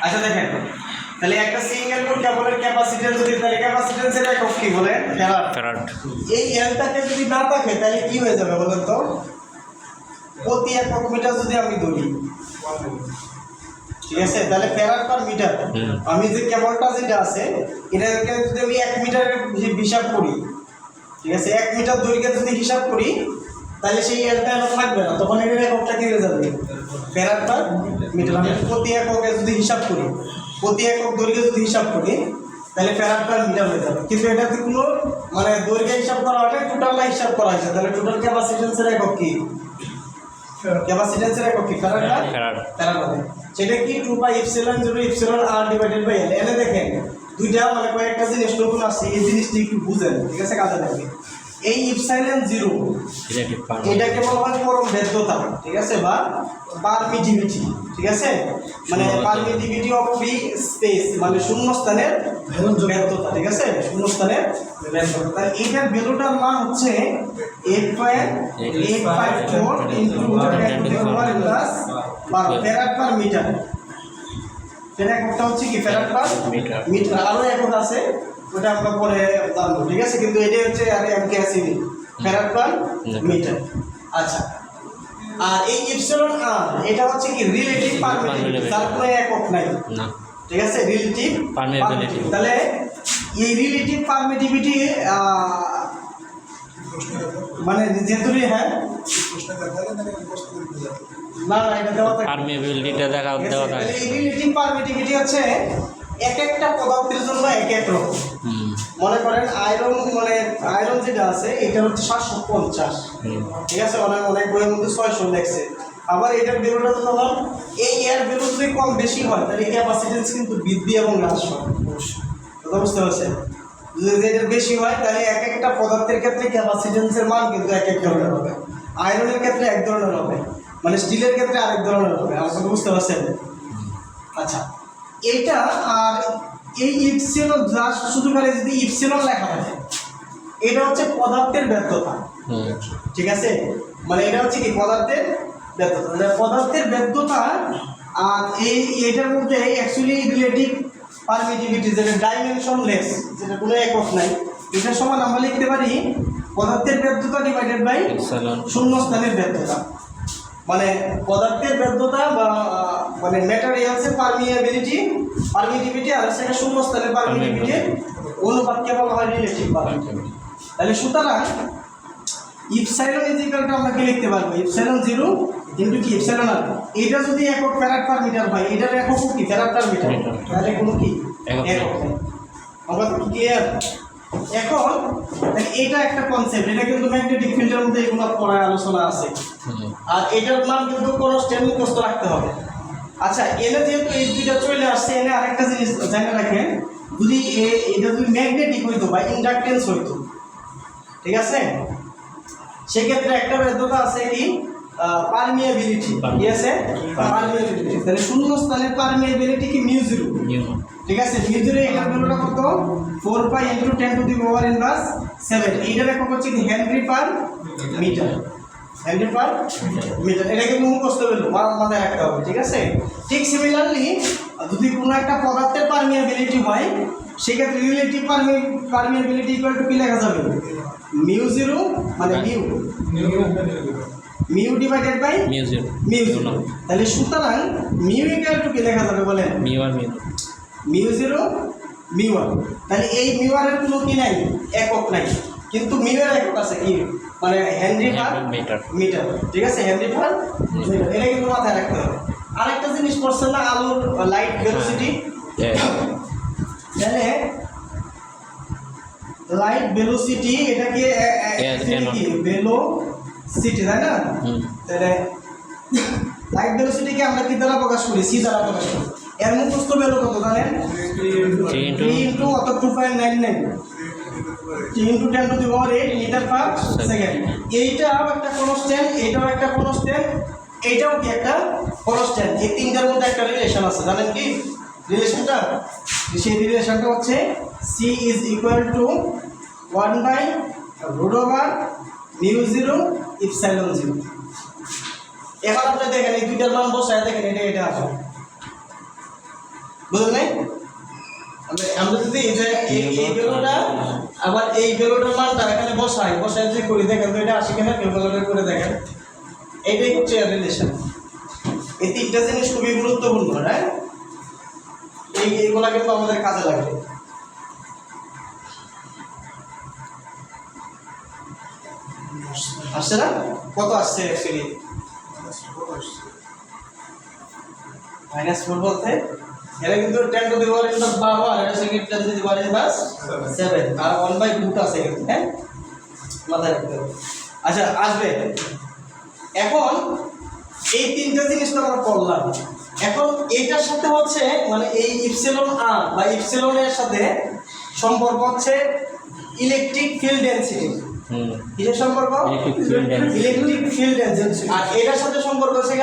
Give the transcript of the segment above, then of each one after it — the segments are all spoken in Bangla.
আচ্ছা দেখেন, তাহলে একটা সিঙ্গেল কোর কেবলের ক্যাপাসিট্যান্স যদি, তাহলে ক্যাপাসিট্যান্সের একক কি বলেন? ফ্যারাড। ফ্যারাড। এই এলটাকে যদি না থাকে তাহলে কি হয়ে যাবে বলেন তো? প্রতি একক মিটার যদি আমি ধরি, ঠিক আছে, তাহলে ফ্যারাড পার মিটার। আমি যে কেবলটা যেটা আছে এটাকে যদি আমি 1 মিটারের হিসাব করি, ঠিক আছে, 1 মিটার দৈর্ঘ্যে যদি হিসাব করি তাহলে সেই এলটা থাকবে না, তখন এটার এককটা কি হয়ে যাবে? Farad per metre. আমি প্রতি এককে যদি হিসাব করি, প্রতি একক দৈর্ঘ্যে যদি হিসাব করি তাহলে ফ্যারাড পার মিটার হয়ে যাবে। কিন্তু এটাতে কোনো মানে দৈর্ঘ্য হিসাব করা হয় না, টোটালটা হিসাব করা হয়েছে। তাহলে টোটাল ক্যাপাসিট্যান্সের একক কি? ক্যাপাসিট্যান্সের একক কি? ফ্যারাড পার ফ্যারাড হবে। সেটা কি 2 pi epsilon 0 epsilon r divided by l। এনে দেখেন দুইটা মানে কয়েকটা জিনিস নতুন আসছে, এই জিনিসটি একটু বুঝেন, ঠিক আছে, কাজে লাগবে। এই ইপসিলন 0 এটাকে বলা হয় পরম ভেদ্যতা, ঠিক আছে, বা পারমিটিভিটি, ঠিক আছে, মানে পারমিটিভিটি অফ ফ্রি স্পেস, মানে শূন্যস্থানের ভেদ্যতা, ঠিক আছে, শূন্যস্থানের ভেদ্যতা। তাহলে এইটার ভ্যালুটার মান হচ্ছে 8.854 ইনটু 10⁻⁻12 ফ্যারাড পার মিটার। এর এককটা হচ্ছে কি? Farad per metre. আরো একক আছে, ওটা আমরা পরে জানবো, ঠিক আছে, কিন্তু এটাই হচ্ছে আরে এমকে আসেনি, ফ্যারাড পার মিটার। আচ্ছা, আর এই ইপসিলন r এটা হচ্ছে কি? রিলেটিভ পারমিটিভিটি, তার কোনো একক নাই না, ঠিক আছে, রিলেটিভ পারমিটিভিটি। তাহলে এই রিলেটিভ পারমিটিভিটি মানে যেহেতু হ্যাঁ না না এটা দেওয়া থাকে, পারমিএবিলিটিটা দেওয়া থাকে। এই রিলেটিভ পারমিটিভিটি হচ্ছে এক একটা পদার্থের জন্য এক এক রকম। মনে করেন আয়রন যেটা আছে এটা হচ্ছে 750, ঠিক আছে, অনেক বইয়ের মধ্যে 600 লেখছে। আবার এটার ভ্যালুটা যখন এই এর ভ্যালু যদি কম বেশি হয় তাহলে ক্যাপাসিট্যান্স কিন্তু বৃদ্ধি এবং হ্রাস হয়, কথা বুঝতে পারছেন? যদি এটা বেশি হয় তাহলে এক একটা পদার্থের ক্ষেত্রে ক্যাপাসিট্যান্সের মান কিন্তু এক এক ধরনের হবে। আয়রনের ক্ষেত্রে এক ধরনের হবে, মানে স্টিলের ক্ষেত্রে আরেক ধরনের হবে, আপনারা বুঝতে পারছেন? আচ্ছা, এইটা আর এই ইপসিলন জাস্ট শুধু খালি যদি ইপসিলন লেখা থাকে, এটা হচ্ছে পদার্থের ব্যর্থতা, ঠিক আছে, মানে এটা হচ্ছে কি? পদার্থের ব্যর্থতা। পদার্থের ব্যর্থতা। আর এইটার মধ্যে অ্যাকচুয়ালি রিলেটিভ পারমিটিভিটি যেটা ডাইমেনশনলেস, যেটা কোনো একক নাই, এটার সমান আমরা লিখতে পারি পদার্থের ব্যর্থতা ডিভাইডেড বাই শূন্যস্থানের ব্যর্থতা। মানে পদার্থের ব্যর্থতা বা মানে ম্যাটেরিয়ালসের পারমিটিভিটি আর সেটা শূন্যস্থানের পারমিটিভিটির অনুপাতকে বলা হয় রিলেটিভ পারমিটিভিটি। তাহলে সুতরাং ইপসাইলন ইজ ইকুয়াল টু আমরা কি লিখতে পারবো? ইপসাইলন 0 ইনটু কি? Epsilon r। এটা যদি একক ফ্যারাড পার মিটার হয়, এটার একক কি? Farad per metre. তাহলে কোনো কি একক নেই। আমরা কি ক্লিয়ার? এখন এটা একটা কনসেপ্ট, এটা কিন্তু ম্যাগনেটিক ফিল্ডের মধ্যে এগুলো পড়ায় আলোচনা আছে। আর এটার নাম কিন্তু কনস্ট্যান্ট মুখস্থ রাখতে হবে। আচ্ছা, এনে যেহেতু এই দুইটা চলে আসছে, এনে আরেকটা জিনিস জানা রাখেন, যদি এটা যদি ম্যাগনেটিক হইতো বা ইন্ডাকটেন্স হইতো, ঠিক আছে, সেক্ষেত্রে একটা ব্যর্থতা আছে কি? পারমিয়াবিলিটি, কি আছে? পারমিয়াবিলিটি। তাহলে শূন্য স্থানের পারমিয়াবিলিটি কি? μ0, ঠিক আছে, μ0 এটার ভ্যালুটা কত? 4 পাই ইনটু 10⁻⁷। এইটার একক হচ্ছে কি? Henry per metre. Henry per metre. এটা কিন্তু মুখস্থ হলো, মাথায় রাখতে হবে, ঠিক আছে। ঠিক সিমিলারলি যদি কোনো একটা পদার্থের পারমিয়াবিলিটি হয়, সেক্ষেত্রে রিলেটিভ পারমিয়াবিলিটি ইকুয়াল টু কি লেখা যাবে? μ0 মানে মিউ ডিভাইডেড বাই μ0। তাহলে সুতরাং মিউ ইকুয়াল টু কি লেখা যাবে বলেন? μ0 μ1। তাহলে এই μ1 এর কোনো কি নাই? একক নাই, কিন্তু মিউ এর একক আছে কি? মানে হেনরি পার মিটার, ঠিক আছে, হেনরি পার মিটার। এটা কিন্তু মাথায় রাখতে হবে। আরেকটা জিনিস পড়ছেন না, আলোর লাইট ভেলোসিটি। তাহলে লাইট ভেলোসিটি এটা কি ভেলোসিটি, তাই না? তাহলে লাইট ভেলোসিটিকে আমরা কি দ্বারা প্রকাশ করি? সি দ্বারা প্রকাশ করি। এর মুখস্থ ভ্যালু কত জানেন? 3 ইনটু অত 2.99 3 ইনটু 10⁸ মিটার পার সেকেন্ড। এইটাও একটা কনস্ট্যান্ট, এটাও একটা কনস্ট্যান্ট, এইটাও কি একটা কনস্ট্যান্ট। এই তিনটার মধ্যে একটা রিলেশন আছে, জানেন কি রিলেশনটা? সেই রিলেশনটা হচ্ছে c is equal to 1/√μ0 epsilon 0। এখন আপনি দেখেন এই দুইটার মান বসায় দেখেন, এটা আসে বুঝলেন নাই? আমরা যদি এই যে এই ভ্যালুটা আবার এই ভ্যালুটার মানটা এখানে বসাই যে করি দেখেন তো এটা 80 কিনা ক্যালকুলেটর করে দেখেন, এইটাই হচ্ছে রিলেশন। এই তিনটা জিনিস খুবই গুরুত্বপূর্ণ, রাইট? এইগুলা কিন্তু আমাদের কাজে লাগবে। আসছে না? কত আসছে অ্যাকচুয়ালি? -4 বলতে এটা কিন্তু 10 to the power in the পাওয়ার, এটা হচ্ছে 10 to the power in the 7 আর 1/2 আছে কিন্তু, হ্যাঁ মাথায় রাখতে হবে। আচ্ছা আসবে এখন এই তিনটা জিনিস তো আমরা পড়লাম। এখন এটার সাথে হচ্ছে মানে এই ইপসিলন আর বা ইপসিলনের সাথে সম্পর্ক হচ্ছে ইলেকট্রিক ফিল্ড ডেনসিটি। কিসের সম্পর্ক? Electric field density. আর এটার সাথে সম্পর্ক হচ্ছে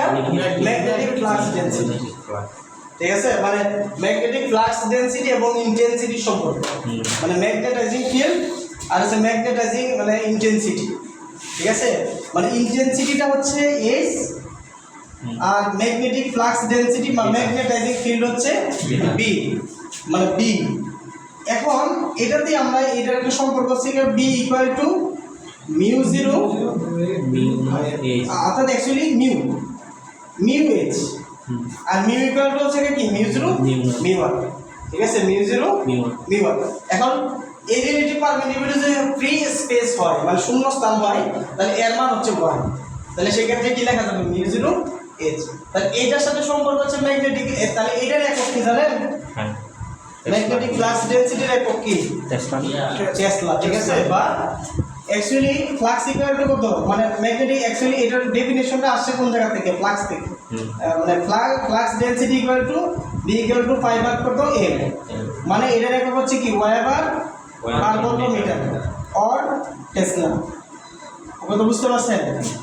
ম্যাগনেটিক ফ্লাক্স ডেনসিটি। ঠিক আছে, মানে ম্যাগনেটিক ফ্লাক্স ডেনসিটি এবং ইন্টেন্সিটির সম্পর্ক, মানে ম্যাগনেটাইজিং ফিল্ড আর হচ্ছে ম্যাগনেটাইজিং মানে ইন্টেন্সিটি। ঠিক আছে, মানে ইন্টেন্সিটিটা হচ্ছে এস আর ম্যাগনেটিক ফ্লাক্স ডেনসিটি বা ম্যাগনেটাইজিং ফিল্ড হচ্ছে বি, মানে বি। এখন এটাতে আমরা এটার একটা সম্পর্ক হচ্ছে B equal to mu zero, অর্থাৎ অ্যাকচুয়ালি মিউ এইচ, আর মিউ ইকুয়াল টু হচ্ছে কি মিউ জিরো মিউ ওয়ান। ঠিক আছে, মিউ জিরো মিউ ওয়ান। এখন এই রিলেটিভ পারমিটিভিটি যে ফ্রি স্পেস হয় মানে শূন্য স্থান হয়, তাহলে এর মান হচ্ছে 1। তাহলে সেক্ষেত্রে কি লেখা যাবে? Mu zero H. তাহলে এইটার সাথে সম্পর্ক হচ্ছে ম্যাগনেটিক, তাহলে এটার একক কি জানেন? ম্যাগনেটিক ফ্লাক্স ডেনসিটির একক কি? টেসলা। ঠিক আছে, বা অ্যাকচুয়ালি ফ্লাক্স ইকুয়াল টু কত, মানে ম্যাগনেটিক অ্যাকচুয়ালি এটার ডেফিনিশনটা আসছে কোন জায়গা থেকে? ফ্লাক্স থেকে। মানে flux density equal to B equal to 5 কত এম, মানে এটার একক হচ্ছে কি ওয়েবার পার বর্গ মিটার অর টেসলা। কথা বুঝতে পারছেন?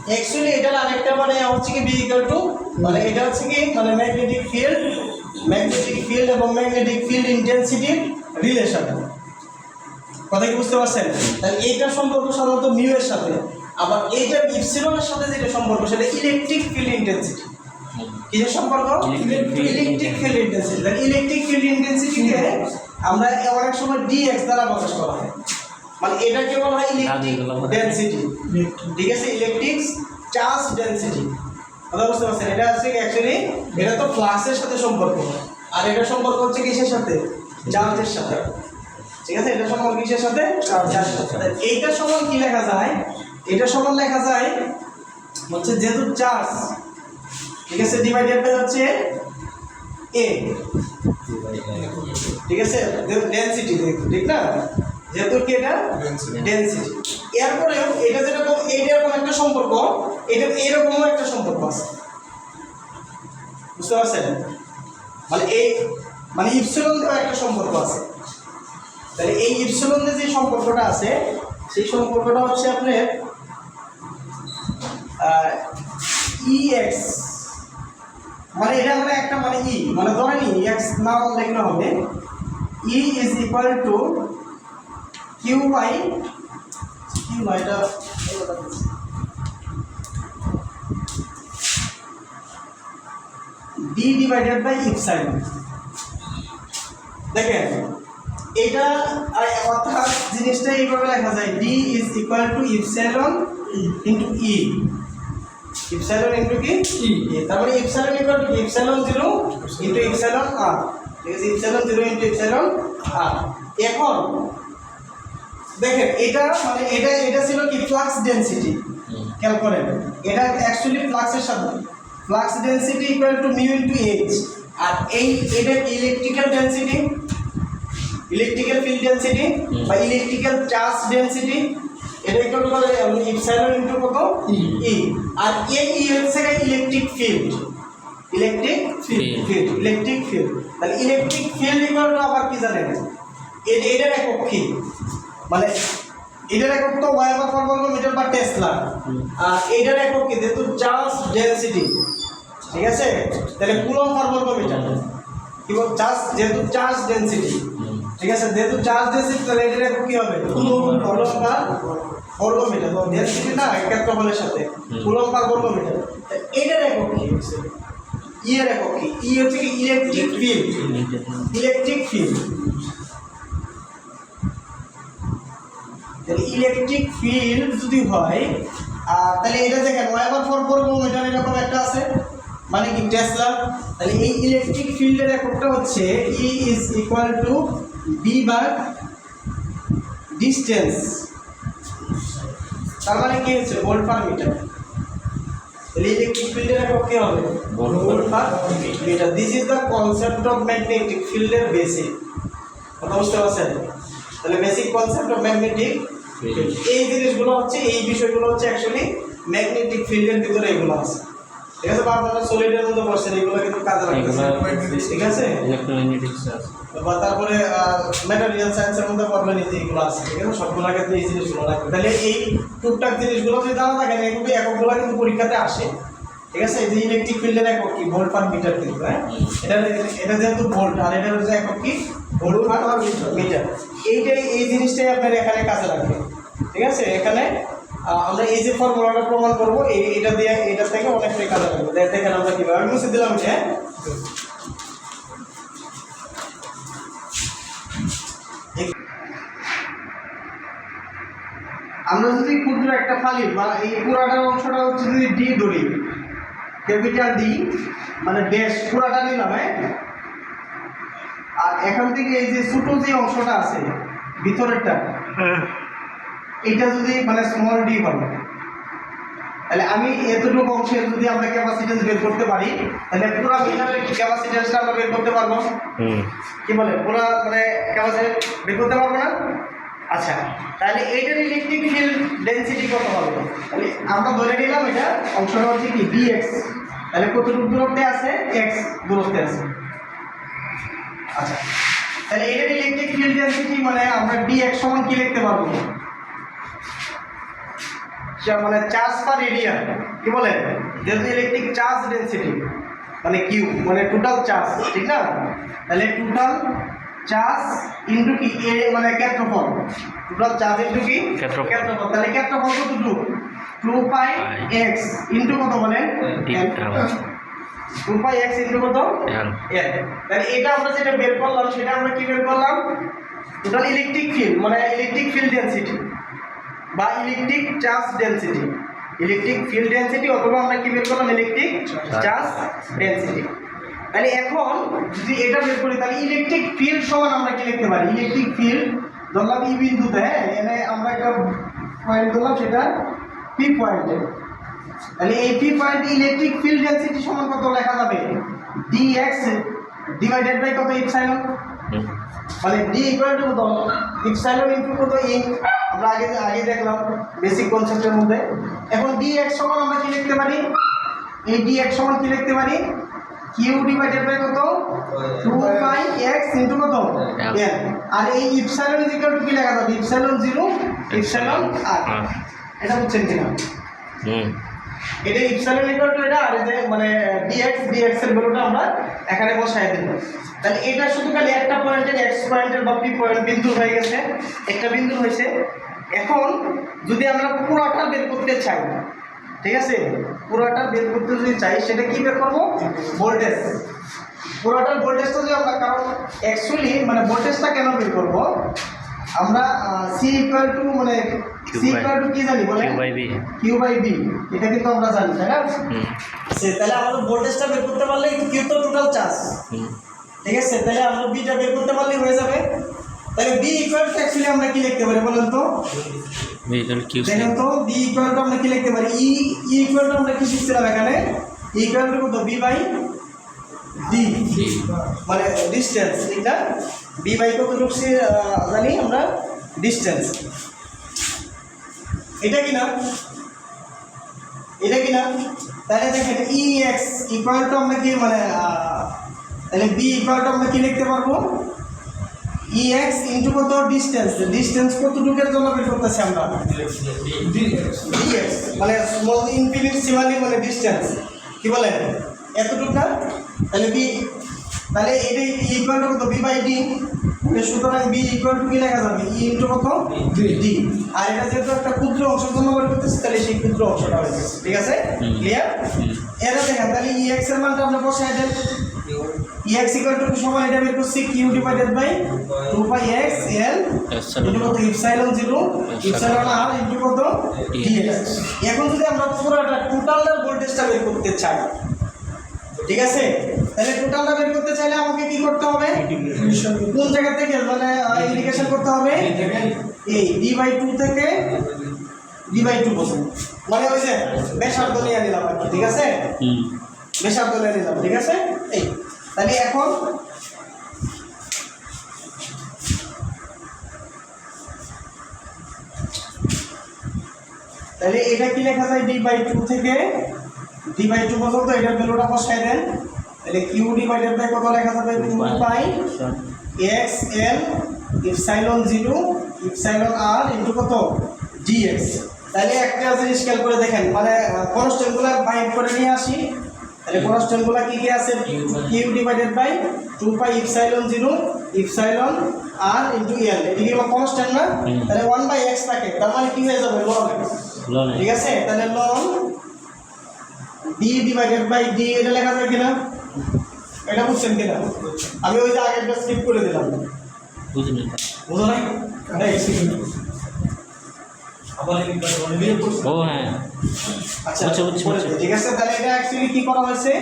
অ্যাকচুয়ালি এটার আরেকটা মানে হচ্ছে কি বি ইকুয়াল টু, মানে এটা হচ্ছে কি মানে ম্যাগনেটিক ফিল্ড এবং ম্যাগনেটিক ফিল্ড ইন্টেন্সিটির রিলেশন। কথা কি বুঝতে পারছেন? তাহলে এইটার সম্পর্ক সাধারণত মিউ এর সাথে, আবার এইটা ইপসিলনের সাথে যেটা সম্পর্ক সেটা ইলেকট্রিক ফিল্ড ইন্টেন্সিটি। কিসের সম্পর্ক? Electric field intensity. তাহলে ইলেকট্রিক ফিল্ড ইন্টেন্সিটিকে আমরা অনেক সময় ডিএক্স দ্বারা প্রকাশ করা হয়, মানে এটাকে বলা হয় ইলেকট্রিক ডেনসিটি। ঠিক আছে, ইলেকট্রিক চার্জ ডেনসিটি। কথা বুঝতে পারছেন? এটা হচ্ছে অ্যাকচুয়ালি এটা তো ফ্লাক্সের সাথে সম্পর্ক, আর এটার সম্পর্ক হচ্ছে কিসের সাথে? চার্জের সাথে। ঠিক আছে, এটা সমান কিসের সাথে? চার্জের সাথে। এইটার সমান কি লেখা যায়? এটা সমান লেখা যায় হচ্ছে যেহেতু চার্জ, ঠিক আছে, ডিভাইডেড বাই হচ্ছে এ। ঠিক আছে, ডেনসিটি, ঠিক না? যেহেতু কি এটা ডেনসিটি, এরপরেও এটা যেরকম এইরকম একটা সম্পর্ক, এটা এরকমও একটা সম্পর্ক আছে। বুঝতে পারছেন? মানে এই মানে ইপসিলন দেওয়া একটা সম্পর্ক আছে। তাহলে এই ইপসিলন যে সম্পর্কটা আছে সেই সম্পর্কটা হচ্ছে আপনার ইএক্স, মানে এটা মানে একটা মানে ই মানে ধরেন এক্স নাও লেখা হবে E is equal to Q by এটা ডি ডিভাইডেড বাই ইপসাইলন। দেখেন এটা অর্থাৎ জিনিসটা এইভাবে লেখা যায় D is equal to epsilon into E, epsilon into কি ই। তারপরে epsilon equal to epsilon 0 into epsilon R. ঠিক আছে, ইপসাইলন 0 ইন্টু ইপসাইলন আর। এখন দেখেন এটা মানে এটা ছিল কি ফ্লাক্স ডেনসিটি। খেয়াল করেন এটা অ্যাকচুয়ালি ফ্লাক্সের সাথে flux density equal to mu into H, আর এটা electrical density, electrical field density বা ইলেকট্রিক্যাল চার্জ ডেনসিটি, এটা ইকুয়াল টু ইপসাইলন ইনটু কত ই। আর এই হচ্ছে ইলেকট্রিক ফিল্ড, ইলেকট্রিক ফিল্ড। তাহলে ইলেকট্রিক ফিল্ড ইকুয়াল টু আবার কি জানেন? এটার একক কি, মানে এটার একক তো ওয়েবার পার বর্গ মিটার বা টেসলা, আর এটার একক কি যেহেতু চার্জ ডেনসিটি। ঠিক আছে, তাহলে কুলম্ব পার বর্গ মিটার কি বল চার্জ, যেহেতু চার্জ ডেনসিটি। ঠিক আছে, যেহেতু চার্জ ডেনসিটি তাহলে এটার একক কি হবে? কুলম্ব পার বর্গ মিটার। তো ডেনসিটি না ক্ষেত্রফলের সাথে কুলম্ব পার বর্গ মিটার, এটার একক কি? ই এর একক কি? ই হচ্ছে কি ইলেকট্রিক ফিল্ড। ইলেকট্রিক ফিল্ড, তাহলে ইলেকট্রিক ফিল্ড যদি হয় তাহলে এটা দেখেন ওয়েবার/4 বর্গমিটার এরকম একটা আছে, মানে কি টেসলা। তাহলে এই ইলেকট্রিক ফিল্ডের এককটা হচ্ছে E is equal to B by distance, তার মানে কি হচ্ছে ভোল্ট পার মিটার। তাহলে ইলেকট্রিক ফিল্ডের একক কি হবে? Volt per metre. This is the concept of magnetic ফিল্ডের বেসিক। কথা বুঝতে পারছেন? তাহলে basic concept of magnetic field, এই জিনিসগুলো হচ্ছে, এই বিষয়গুলো হচ্ছে অ্যাকচুয়ালি ম্যাগনেটিক ফিল্ডের ভিতরে এগুলো আছে। ঠিক আছে, বা আপনারা সলিডের মধ্যে বসছেন, এগুলো কিন্তু কাজে লাগতেছে। ঠিক আছে, ইলেকট্রোম্যাগনেটিক্স আছে, বা তারপরে ম্যাটেরিয়াল সায়েন্সের মধ্যে পড়বেন, এই যে এগুলো আছে। ঠিক আছে, সবগুলো ক্ষেত্রে এই জিনিসগুলো লাগবে। তাহলে এই টুকটাক জিনিসগুলো যদি জানা থাকে না, এগুলো এককগুলো কিন্তু পরীক্ষাতে আসে। ঠিক আছে, এই যে ইলেকট্রিক ফিল্ডের একক কি? ভোল্ট পার মিটার কিন্তু। হ্যাঁ, এটা যেহেতু ভোল্ট, আর এটা হচ্ছে একক কি? Volt per metre. এই জিনিসটাই আপনার এখানে কাজে লাগবে। ঠিক আছে, এখানে আমরা এই যে ফর্মুলাটা প্রমাণ করবো, এটা দিয়ে এটা থেকে অনেকটাই কাজে লাগবে। দেখেন আমরা কিভাবে, আমি মুছে দিলাম এটা। আমরা যদি ক্ষুদ্র একটা ফালি বা এই পুরাটার অংশটা হচ্ছে যদি ডি ধরি, ক্যাপিটাল ডি, মানে বেশ পুরাটা নিলাম। আর এখান থেকে এই যে ছোট যে অংশটা আছে ভিতরেরটা, এটা যদি মানে স্মল ডি হবে, তাহলে আমি এতটুকু অংশের যদি আমরা ক্যাপাসিটেন্স বের করতে পারি, তাহলে পুরো মিটারের ক্যাপাসিটেন্সটা আমরা বের করতে পারবো। কি বলে, পুরো মানে ক্যাপাসিটেন্স বের করতে পারবো না? আচ্ছা, তাহলে এইটার ইলেকট্রিক ফিল্ড ডেনসিটি কত হবে? তাহলে আমরা ধরে নিলাম এটা অংশটা হচ্ছে কি dx, তাহলে কতটুকু দূরত্বে আছে? x দূরত্বে আছে। আচ্ছা, তাহলে এটার ইলেকট্রিক ফিল্ড ডেনসিটি মানে আমরা dx সমান কি লিখতে পারবো? মানে চার্জ পার এরিয়া। কি বলে, যেহেতু ইলেকট্রিক চার্জ ডেনসিটি মানে কিউ, মানে টোটাল চার্জ, ঠিক না? তাহলে টোটাল চার্জ ইনটু কি এ, মানে ক্ষেত্রফল। টোটাল চার্জ ইনটু কি ক্ষেত্রফল। তাহলে ক্ষেত্রফল কতটুকু? 2 পাই x ইনটু কত বলেন? 2 পাই x ইনটু কত? l। তাহলে এটা আমরা যেটা বের করলাম, সেটা আমরা কি বের করলাম? টোটাল ইলেকট্রিক ফিল্ড, মানে ইলেকট্রিক ফিল্ড ডেনসিটি বা electric charge density. Electric field density অথবা আমরা কি বের করলাম? Electric charge density. তাহলে এখন যদি এটা বের করি, তাহলে ইলেকট্রিক ফিল্ড সমান আমরা কি লিখতে পারি? ইলেকট্রিক ফিল্ড ধরলাম ই বিন্দুতে, এনে আমরা একটা পয়েন্ট ধরলাম, সেটা পি পয়েন্টে। তাহলে এই P point electric field density সমান কত লেখা যাবে? dx ডিভাইডেড বাই কত? ইপসাইলন। মানে ডি ইকুয়াল টু কত? ইপসাইলন ইনটু কত? ই। আমরা আগে দেখলাম বেসিক কনসেপ্টের মধ্যে। এখন dx সমান আমরা কি লিখতে পারি? এই dx সমান কি লিখতে পারি? q ডিভাইডেড বাই কত? 2 পাই x ইনটু কত? l। আর এই ইপসাইলন ইজ ইকুয়াল টু কি লেখা যাবে? Epsilon 0 epsilon r। এটা বুঝছেন কিনা? এটা ইপসাইলন ইকুয়াল টু এটা, আর এই যে মানে dx এর ভ্যালুটা আমরা এখানে বসায় দেব। তাহলে এটা শুধু খালি একটা পয়েন্টের, x পয়েন্টের বা p পয়েন্ট বিন্দু হয়ে গেছে, একটা বিন্দু হয়েছে। এখন যদি আমরা পুরোটা বের করতে চাই, ঠিক আছে, পুরোটা বের করতে যদি চাই, সেটা কি বের করবো? ভোল্টেজ। পুরোটার ভোল্টেজটা যদি আমরা, কারণ অ্যাকচুয়ালি মানে ভোল্টেজটা কেন বের করবো আমরা? C ইকুয়াল টু মানে C ইকুয়াল টু কি জানি বলে? Q by B। এটা কিন্তু আমরা জানি, তাই না? তাহলে আমাদের ভোল্টেজটা বের করতে পারলে Q তো টোটাল চার্জ, ঠিক আছে, তাহলে আমরা বিটা বের করতে পারলে হয়ে যাবে। তাহলে B ইকুয়াল টু অ্যাকচুয়ালি আমরা কি লিখতে পারি বলেন তো? দেখেন তো, B ইকুয়াল টু আমরা কি লিখতে পারি? E ইকুয়াল টু আমরা কি শিখছিলাম এখানে? ইকুয়াল টু কত? B বাই D, মানে ডিসটেন্স। ঠিক না? B বাই কত ঢুকছি জানি আমরা? ডিসটেন্স। এটা কি না? এটা কি না? তাহলে দেখেন ex ইকুয়াল টু আমরা কি মানে তাহলে B ইকুয়াল টু আমরা কি লিখতে পারবো? ex ইনটু কত? ডিসটেন্স। ডিসটেন্স কতটুকুর জন্য বের করতেছি আমরা? dx, মানে স্মল ইনফিনিট সিমালি মানে ডিসটেন্স। কি বলেন? এতটুকু না? তাহলে B তাহলে এটা ইকুয়াল টু কত বি বাই ডি, সুতরাং বি ইকুয়াল টু কি লেখা যাবে ই ইনটু কত ডি। আর এটা যেহেতু একটা ক্ষুদ্র অংশের জন্য বের করতেছি তাহলে সেই ক্ষুদ্র অংশটা হয়ে গেছে। ঠিক আছে, ক্লিয়ার? এটা দেখেন তাহলে ই এক্স এর মানটা আমরা বসাই দেন। ই এক্স ইকুয়াল টু সমান এটা বের করছি Q divided by 2 pi x L into কত ইপসাইলন 0 ইপসাইলন আর ইনটু কত ডিএক্স। এখন যদি আমরা পুরোটা টোটালটার ভোল্টেজটা বের করতে চাই, ঠিক আছে, তাহলে টোটালটা বের করতে চাইলে আমাকে কি করতে হবে, কোন জায়গা থেকে মানে ইন্টিগ্রেশন করতে হবে, এই ডি বাই 2 থেকে ডি বাই 2 পর্যন্ত, মানে ওই যে ব্যাসার্ধ নিয়ে নিলাম আর কি। ঠিক আছে, ব্যাসার্ধ নিয়ে নিলাম। ঠিক আছে, এই তাহলে এখন তাহলে এটা কি লেখা যায় ডি বাই 2 থেকে ডি বাই 2 পর্যন্ত এটার ভ্যালুটা বসাই দেন। তাহলে কিউ ডিভাইডেড বাই কত লেখা যাবে 2 পাই এক্স এল ইপসাইলন 0 ইপসাইলন আর ইনটু কত ডিএক্স। তাহলে একটা জিনিস খেয়াল করে দেখেন, মানে কনস্ট্যান্টগুলো বাইন্ড করে নিয়ে আসি। তাহলে কনস্ট্যান্টগুলো কি কি আছে, Q divided by 2 pi epsilon 0 epsilon R into L, এটা কি কনস্ট্যান্ট না? তাহলে 1 বাই x থাকে, তার মানে কি হয়ে যাবে লন x। ঠিক আছে, তাহলে ln D divided by D, এটা লেখা যায় কিনা, এটা বুঝছেন কিনা? আমি ওই যে আগেরটা স্কিপ করে দিলাম, বুঝলেন? বুঝো নাই? ও হ্যাঁ, আচ্ছা বুঝছি। ঠিক আছে, তাহলে এটা অ্যাকচুয়ালি কি করা হয়েছে,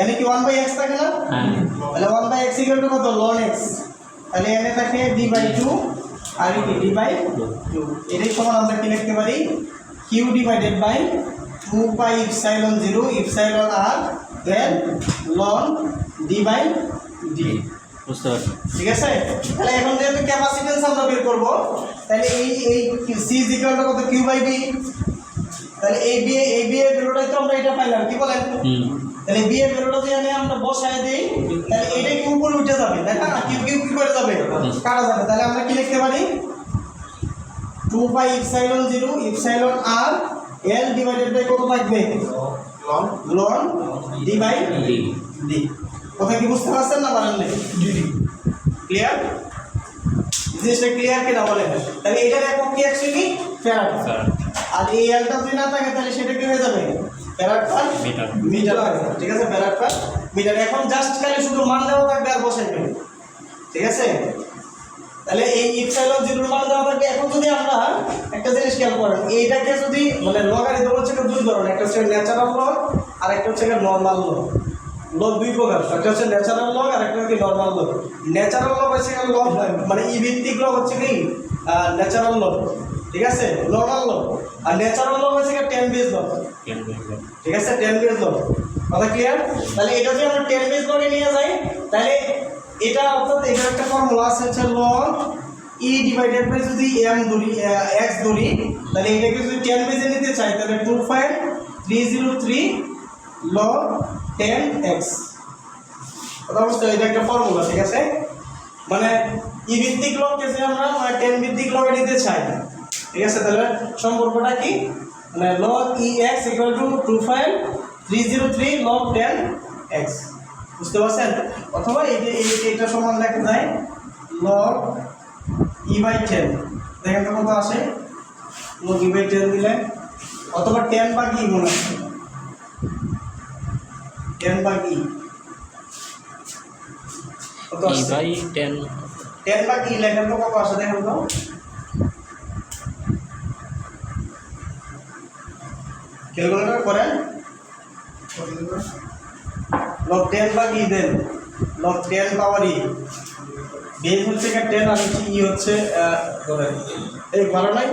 এনে কি 1 বাই x থাকে না? হ্যাঁ, তাহলে 1 বাই x ইকুয়াল টু কত ln x, তাহলে এনে থাকে d বাই 2 আর কি d বাই 2। এটাই সমান আমরা কি লিখতে পারি, q divided by 2 pi epsilon 0 epsilon r then ln d by d। বুঝতে পারছি। ঠিক আছে, তাহলে এখন যেহেতু ক্যাপাসিট্যান্স আমরা বের করব, তাহলে এই c ইজ ইকুয়াল টু কত q বাই b। তাহলে এই b এর ভ্যালুটাই তো আমরা এটা পাইলাম, কি বলেন? তাহলে বি এর ভ্যালুটা যদি আমরা বসায় দেই তাহলে এটা কি উপরে উঠে যাবে, তাই না? কিউ কিউ কি করে যাবে, কাটা যাবে। তাহলে আমরা কি লিখতে পারি 2 pi epsilon 0 epsilon R L divided by কত থাকবে লন ডি বাই ডি। কথা কি বুঝতে পারছেন না পারেন না? ক্লিয়ার? জিনিসটা ক্লিয়ার কিনা বলেন? তাহলে এটার একক কি অ্যাকচুয়ালি ফ্যারাড, আর এই এলটা যদি না থাকে তাহলে সেটা কি হয়ে যাবে ফ্যারাড পার মিটার। ঠিক আছে, ফ্যারাড পার মিটার। এখন জাস্ট খালি শুধু মান দেওয়া থাকবে আর বসাইবে। ঠিক আছে, তাহলে এই ইপসাইলন 0 মান দেওয়া থাকবে। এখন যদি আমরা একটা জিনিস খেয়াল করেন, এইটাকে যদি মানে লগারিদম হচ্ছে দুই ধরনের, একটা হচ্ছে ন্যাচারাল লগ আর একটা হচ্ছে নরমাল লগ। লগ দুই প্রকার, একটা হচ্ছে ন্যাচারাল লগ আর একটা হচ্ছে নরমাল লগ। ন্যাচারাল লগ হচ্ছে লগ মানে ই ভিত্তিক লগ হচ্ছে কি ন্যাচারাল লগ, ঠিক আছে, নরমাল লগ। আর ন্যাচারাল লগ হচ্ছে 10 বেস লগ, ঠিক আছে, 10 বেস লগ। কথা ক্লিয়ার? তাহলে এটা যদি আমরা 10 বেস লগে নিয়ে যাই তাহলে এটা অর্থাৎ এটার একটা ফর্মুলা আছে হচ্ছে log e ডিভাইডেড বাই যদি m ধরি x ধরি, তাহলে এটাকে যদি 10 বেসে নিতে চাই তাহলে 25303 log 10x। কথা বুঝতে, এটা একটা ফর্মুলা। ঠিক আছে, মানে ই ভিত্তিক লগকে যদি আমরা 10 ভিত্তিক লগে নিতে চাই, ঠিক আছে, তাহলে সম্পর্কটা কি, মানে log ex equal to 25303 log 10x। বুঝতে পারছেন? অথবা এটা সমান লেখা যায় log e বাই 10। দেখেন তো কত আসে, log e বাই 10 দিলে, অথবা 10 ভাগ e মনে আছে, 10 ভাগ e কত e আসে, বাই 10 10 ভাগ e লেখেন তো কত আসে, দেখেন তো ক্যালকুলেটর করেন। log 10 ভাগ e দেন, log 10 পাওয়ার e, বেস হচ্ছে 10 আর ই হচ্ছে এই 12 নাই,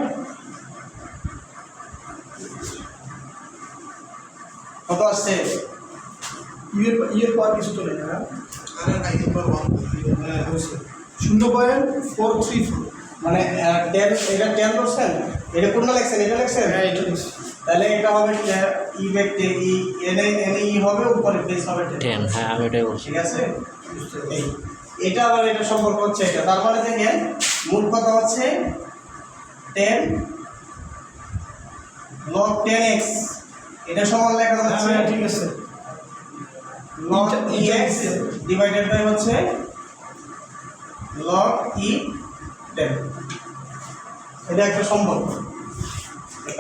কত আসছে ইয়ের পর কিছু চলে না, 0.434, মানে 10, এটা 10%, এটা কোনটা লিখছেন, এটা লিখছেন, হ্যাঁ এটা লিখছি। তাহলে এটা হবে ই ভেক্টর ই এনে ই হবে, উপরে বেস হবে 10। হ্যাঁ, আমি ওটাই বলছি। ঠিক আছে, এই এটা আবার এটা সম্পর্ক হচ্ছে এটা। তার মানে দেখেন মূল কথা হচ্ছে 10 log 10x, এটা সমান লেখা যাচ্ছে হ্যাঁ ঠিক আছে, log ex ডিভাইডেড বাই হচ্ছে log e টেন। এটা একটা সম্পর্ক।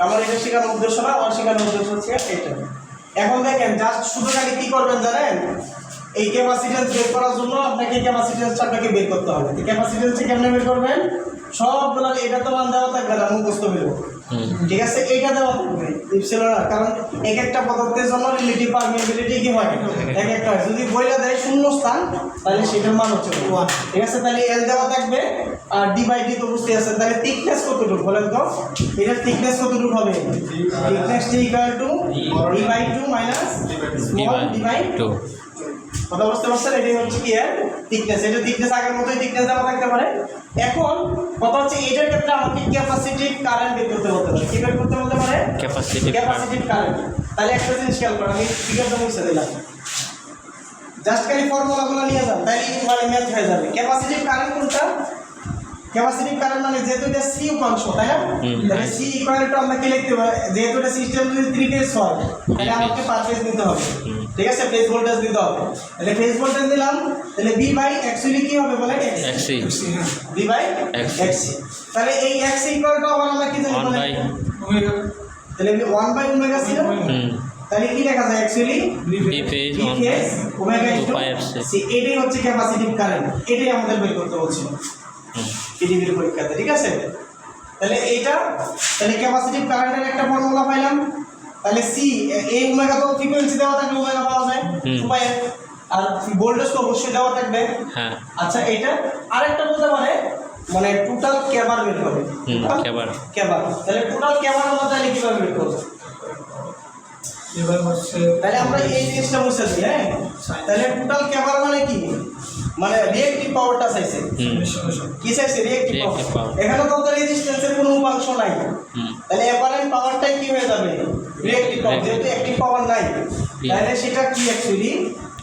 আমার এটা শেখানোর উদ্দেশ্য না, আমার শেখানোর উদ্দেশ্য হচ্ছে এটা। এখন দেখেন জাস্ট শুধু খালি কি করবেন জানেন, এই ক্যাপাসিট্যান্স বের করার জন্য আপনাকে ক্যাপাসিট্যান্সটা আপনাকে বের করতে হবে। ক্যাপাসিট্যান্সটা কেমনে বের করবেন? সবগুলো এটা তো মান দেওয়া থাকবে না, মুখস্থ হইল, ঠিক আছে? এইটা দেওয়া থাকবে ইপসিলন আর, কারণ এক একটা পদার্থের জন্য রিলেটিভ পারমিয়াবিলিটি কি হয় এক একটা হয়। যদি বইলা দেয় শূন্য স্থান তাহলে সেটার মান হচ্ছে 1, ঠিক আছে? তাহলে এল দেওয়া থাকবে আর ডি বাই ডি তো বুঝতে আছে। তাহলে থিকনেস কতটুকু বলেন তো? এটার থিকনেস কতটুকু হবে? Thickness equal to D by 2 minus small D by 2। কথা বুঝতে পারছেন? এটাই হচ্ছে কি এর থিকনেস। এটা থিকনেস আগের মতোই থিকনেস দেওয়া থাকতে পারে। এখন কথা হচ্ছে এটার ক্ষেত্রে আমাকে ক্যাপাসিটিভ কারেন্ট বের করতে বলতে পারে। কি বের করতে বলতে পারে? Capacitive current. তাহলে একটা জিনিস খেয়াল করেন, আমি ফিগারটা মুছে দিলাম, জাস্ট খালি ফর্মুলাগুলো নিয়ে যান, তাহলে মানে ম্যাচ হয়ে যাবে। ক্যাপাসিটিভ কারেন্ট কোনটা? ক্যাপাসিটিভ কারেন্ট মানে যেহেতু এটা সি উপাংশ, তাই না? তাহলে সি ইকুয়াল টু আমরা কি লিখতে পারি? যেহেতু এটা সিস্টেম যদি 3 ফেজ হয় তাহলে আমাকে পার ফেজ নিতে হবে, ঠিক আছে? ফেজ ভোল্টেজ দিতে হবে। তাহলে ফেজ ভোল্টেজ দিলাম, তাহলে বি বাই অ্যাকচুয়ালি কি হবে বলে? এক্সি। বি বাই এক্সি। তাহলে এই এক্সি ইকুয়াল টু আবার আমরা কি জানি বলে? ওমেগা। তাহলে 1 বাই ওমেগা ছিল। তাহলে কি লেখা যায় actually? B phase omega into C. এটাই হচ্ছে ক্যাপাসিটিভ কারেন্ট। এটাই আমাদের বের করতে বলছিল পিডিবির পরীক্ষাতে, ঠিক আছে? তাহলে এইটা, তাহলে ক্যাপাসিটিভ কারেন্টের একটা ফর্মুলা পাইলাম। তাহলে সি এই ওমেগা তো ফ্রিকোয়েন্সি দেওয়া থাকলে ওমেগা পাওয়া যায় উপায়ে, আর ভোল্টেজ তো অবশ্যই দেওয়া থাকবে। হ্যাঁ, আচ্ছা এটা আরেকটা বলতে পারে মানে টোটাল ক্যাবার বের হবে। ক্যাবার তাহলে টোটাল ক্যাবার আমরা তাহলে কিভাবে বের করব? তাহলে আমরা এই জিনিসটা বুঝতে দিই। হ্যাঁ, তাহলে টোটাল ক্যাবার মানে কি? মানে রিঅ্যাকটিভ পাওয়ারটা চাইছে। কি চাইছে? রিঅ্যাকটিভ পাওয়ার। এখানে তো রেজিস্ট্যান্সের কোনো উপাংশ নাই, তাহলে অ্যাপারেন্ট পাওয়ারটাই কি হয়ে যাবে? রিঅ্যাকটিভ পাওয়ার। যেহেতু অ্যাক্টিভ পাওয়ার নাই তাহলে সেটা কি অ্যাকচুয়ালি?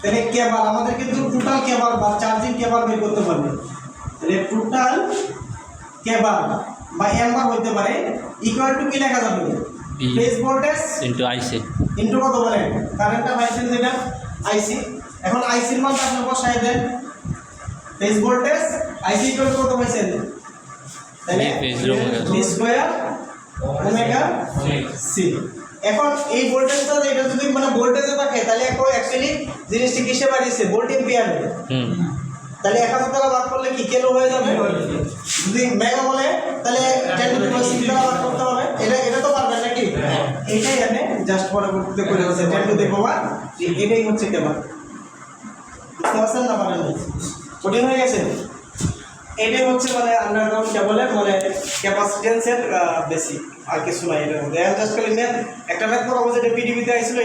তাহলে ক্যাবার আমাদের কিন্তু টোটাল ক্যাবার বা চার্জিং ক্যাবার বের করতে পারবে। তাহলে টোটাল ক্যাবার বা এম্বার হতে পারে ইকুয়াল টু কি লেখা যাবে? ফেজ ভোল্টেজ ইনটু আইসি ইনটু কত বলেন? কারেন্টটা পাইছেন যেটা আইসি। এখন আইসির মান আপনি বসাই দেন, phase voltage IC equal to কত পাইছেন? তাহলে ভি স্কয়ার ওমেগা সি। এখন এই ভোল্টেজটা এটা যদি মানে ভোল্টেজে থাকে তাহলে অ্যাকচুয়ালি জিনিসটি কিসে বাড়িয়েছে? ভোল্ট এম্পিয়ারে। তাহলে 1000 দ্বারা ভাগ করলে কি কিলো হয়ে যাবে? যদি মেগা বলে তাহলে 10 টু দি পাওয়ার 6 দ্বারা ভাগ করতে হবে। এটা তো পারবেন নাকি? এইটাই এখানে জাস্ট পরবর্তীতে করে হচ্ছে 10 টু দি পাওয়ার, এটাই হচ্ছে কেবল। বুঝতে পারছেন না? পারেন কঠিন হয়ে গেছে? এটাই হচ্ছে মানে আন্ডারগ্রাউন্ড কেবলের মানে ক্যাপাসিটেন্সের বেসিক, আর কিছু নাই এর মধ্যে। জাস্ট খালি ম্যাথ একটা ম্যাথ পড়াবো যেটা পিডিবিতে আইছিল।